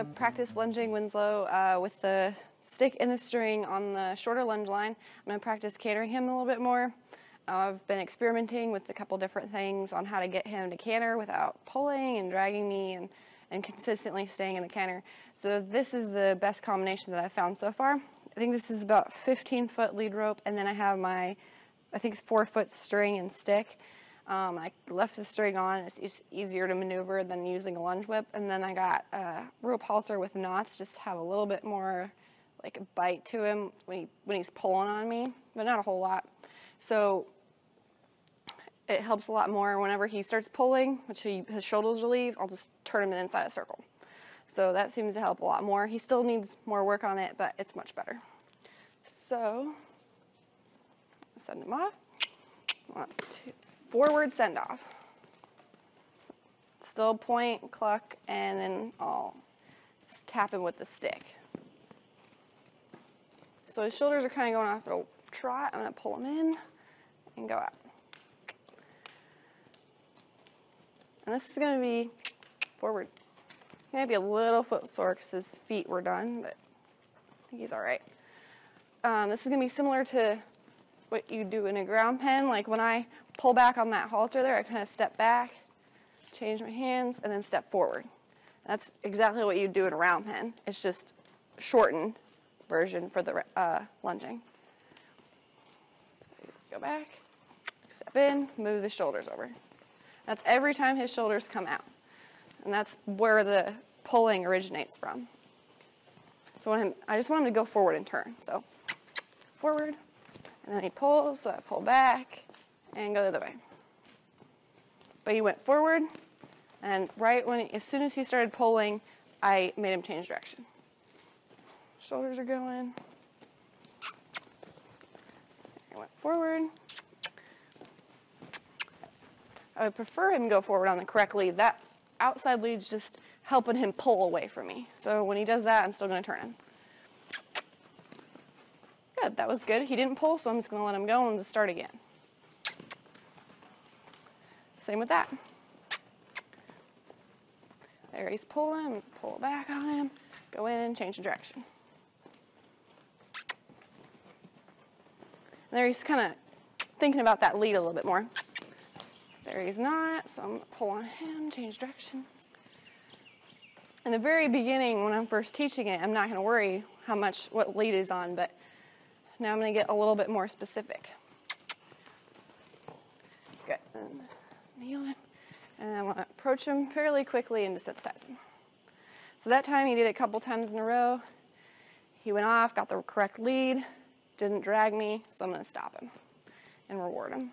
to practice lunging Winslow with the stick and the string on the shorter lunge line. I'm going to practice cantering him a little bit more. I've been experimenting with a couple different things on how to get him to canter without pulling and dragging me and consistently staying in the canter. So this is the best combination that I've found so far. I think this is about 15-foot lead rope, and then I have my, I think it's 4-foot string and stick. I left the string on. It's easier to maneuver than using a lunge whip. And then I got a rope halter with knots, just to have a little bit more like a bite to him when he's pulling on me, but not a whole lot. So it helps a lot more whenever he starts pulling, which his shoulders relieve, I'll just turn him inside a circle. So that seems to help a lot more. He still needs more work on it, but it's much better. So send him off. 1, 2. Forward send off. Still point, cluck, and then I'll just tap him with the stick. So his shoulders are kind of going off at a trot. I'm going to pull him in and go out. And this is going to be forward. He might be a little foot sore because his feet were done, but I think he's all right. This is going to be similar to what you do in a ground pen. Like when I pull back on that halter there, I kind of step back, change my hands, and then step forward. That's exactly what you do in a round pen. It's just a shortened version for the lunging. So just go back, step in, move the shoulders over. That's every time his shoulders come out. And that's where the pulling originates from. So I just want him to go forward and turn. So forward, and then he pulls, so I pull back and go the other way. But he went forward, and as soon as he started pulling, I made him change direction. Shoulders are going. He went forward. I would prefer him go forward on the correct lead. That outside lead's just helping him pull away from me. So when he does that, I'm still going to turn him. Good, that was good. He didn't pull, so I'm just going to let him go and just start again. Same with that. There he's pulling, pull back on him, go in, change the direction. And there he's kind of thinking about that lead a little bit more. There he's not, so I'm going to pull on him, change direction. In the very beginning, when I'm first teaching it, I'm not going to worry what lead is on, but now I'm going to get a little bit more specific. Good. And kneel him. And I want to approach him fairly quickly and desensitize him. So that time he did it a couple times in a row. He went off, got the correct lead, didn't drag me, so I'm going to stop him and reward him.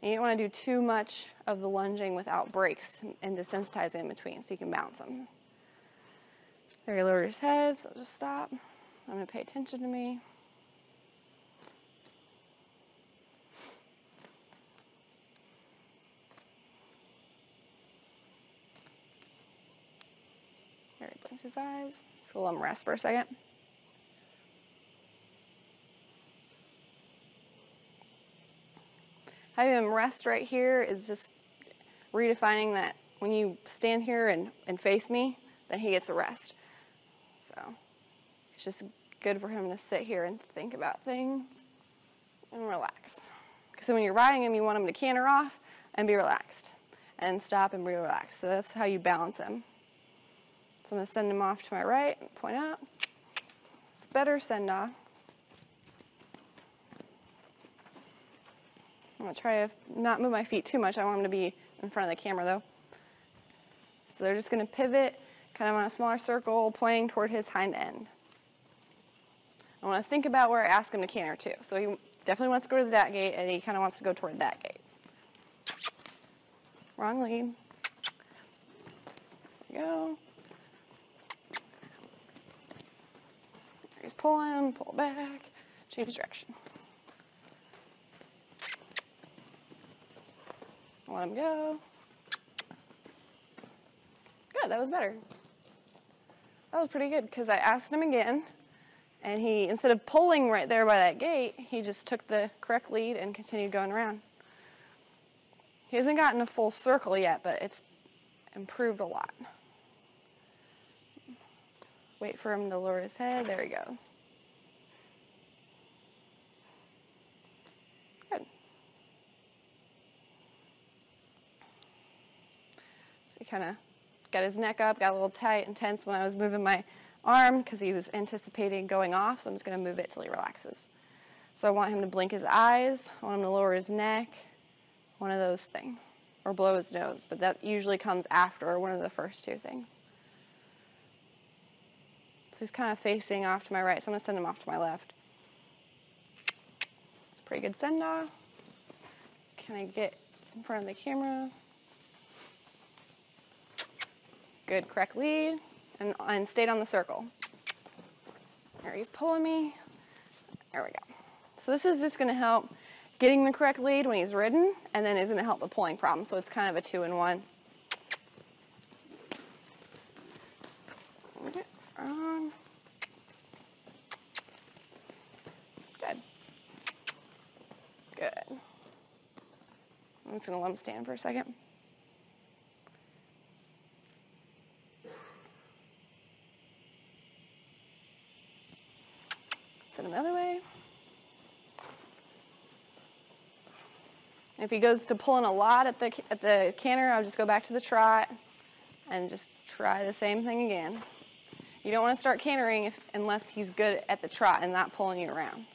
And you don't want to do too much of the lunging without breaks and desensitizing in between so you can bounce him. There he lowered his head, so just stop. I'm going to pay attention to me. There he blinks his eyes. So let him rest for a second. Having him rest right here is just redefining that when you stand here and face me, then he gets a rest. So it's just good for him to sit here and think about things and relax. Because when you're riding him, you want him to canter off and be relaxed and stop and be relaxed. So that's how you balance him. So I'm going to send him off to my right and point out. It's better send off. I'm going to try to not move my feet too much. I want them to be in front of the camera though. So they're just going to pivot kind of on a smaller circle, pointing toward his hind end. I want to think about where I ask him to canter to. So he definitely wants to go to that gate, and he kind of wants to go toward that gate. Wrong lead. There we go. He's pulling, pull back, change directions. Let him go. Good, that was better. That was pretty good because I asked him again, and he, instead of pulling right there by that gate, he just took the correct lead and continued going around. He hasn't gotten a full circle yet, but it's improved a lot. Wait for him to lower his head. There he goes. Good. So he kind of got his neck up, got a little tight and tense when I was moving my arm because he was anticipating going off, so I'm just going to move it till he relaxes. So I want him to blink his eyes, I want him to lower his neck, one of those things, or blow his nose, but that usually comes after one of the first two things. So he's kind of facing off to my right, so I'm going to send him off to my left. It's a pretty good send-off. Can I get in front of the camera? Good, correct lead, and stayed on the circle. There, he's pulling me. There we go. So this is just going to help getting the correct lead when he's ridden, and then is going to help the pulling problem. So it's kind of a 2-in-1. Okay. Good. Good. I'm just going to let him stand for a second. Send him the other way. If he goes to pulling a lot at the canter, I'll just go back to the trot and just try the same thing again. You don't want to start cantering unless he's good at the trot and not pulling you around.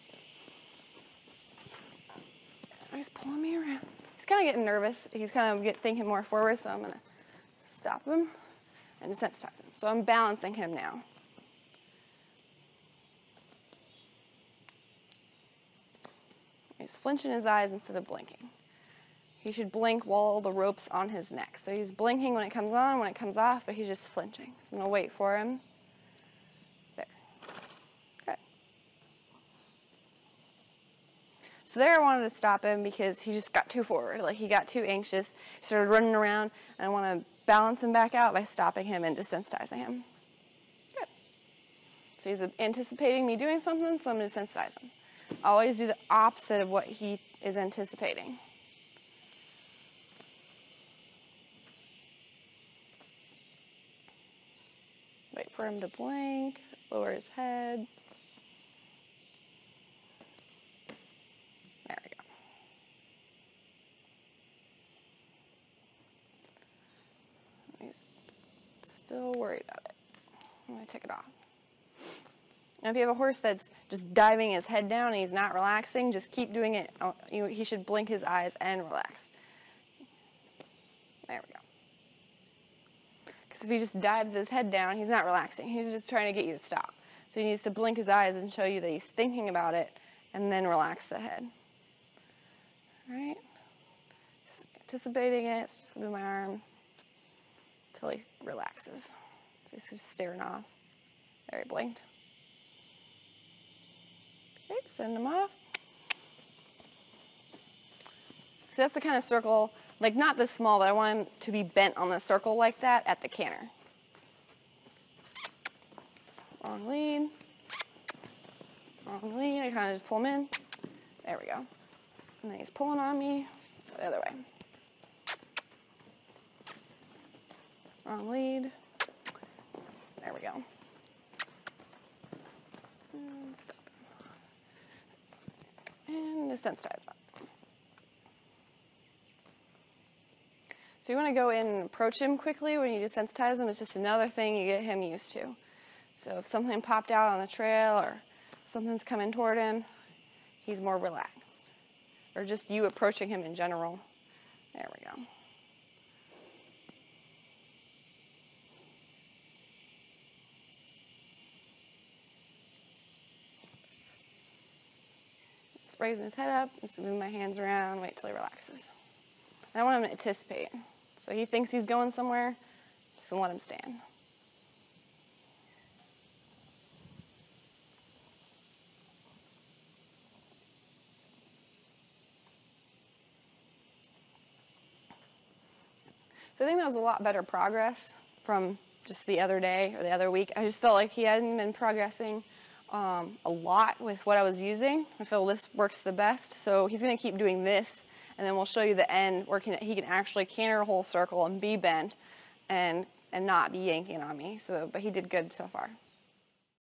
He's pulling me around. He's kind of getting nervous. He's kind of thinking more forward, so I'm going to stop him and desensitize him. So I'm balancing him now. He's flinching his eyes instead of blinking. He should blink while the rope's on his neck. So he's blinking when it comes on, when it comes off, but he's just flinching. So I'm going to wait for him. There. Okay. So there I wanted to stop him because he just got too forward. Like he got too anxious. He started running around, and I want to balance him back out by stopping him and desensitizing him. Good. So he's anticipating me doing something, so I'm going to desensitize him. Always do the opposite of what he is anticipating. Wait for him to blink, lower his head. There we go. He's still worried about it. I'm going to take it off. Now, if you have a horse that's just diving his head down and he's not relaxing, just keep doing it. He should blink his eyes and relax. There we go. Because if he just dives his head down, he's not relaxing. He's just trying to get you to stop. So he needs to blink his eyes and show you that he's thinking about it, and then relax the head. All right? Just anticipating it. So just move my arm until he relaxes. So he's just staring off. There, he blinked. Okay, send him off. So that's the kind of circle, like not this small, but I want him to be bent on the circle like that at the canter. Wrong lead. Wrong lead. I kind of just pull him in. There we go. And then he's pulling on me the other way. Wrong lead. There we go. And stop him. And desensitize that. So you want to go in and approach him quickly when you desensitize him. It's just another thing you get him used to. So if something popped out on the trail or something's coming toward him, he's more relaxed. Or just you approaching him in general. There we go. Just raising his head up, just move my hands around, wait till he relaxes. I don't want him to anticipate. So he thinks he's going somewhere, just gonna let him stand. So I think that was a lot better progress from just the other day or the other week. I just felt like he hadn't been progressing a lot with what I was using. I feel this works the best. So he's gonna keep doing this, and then we'll show you the end where he can actually canter a whole circle and be bent and not be yanking on me. So, but he did good so far.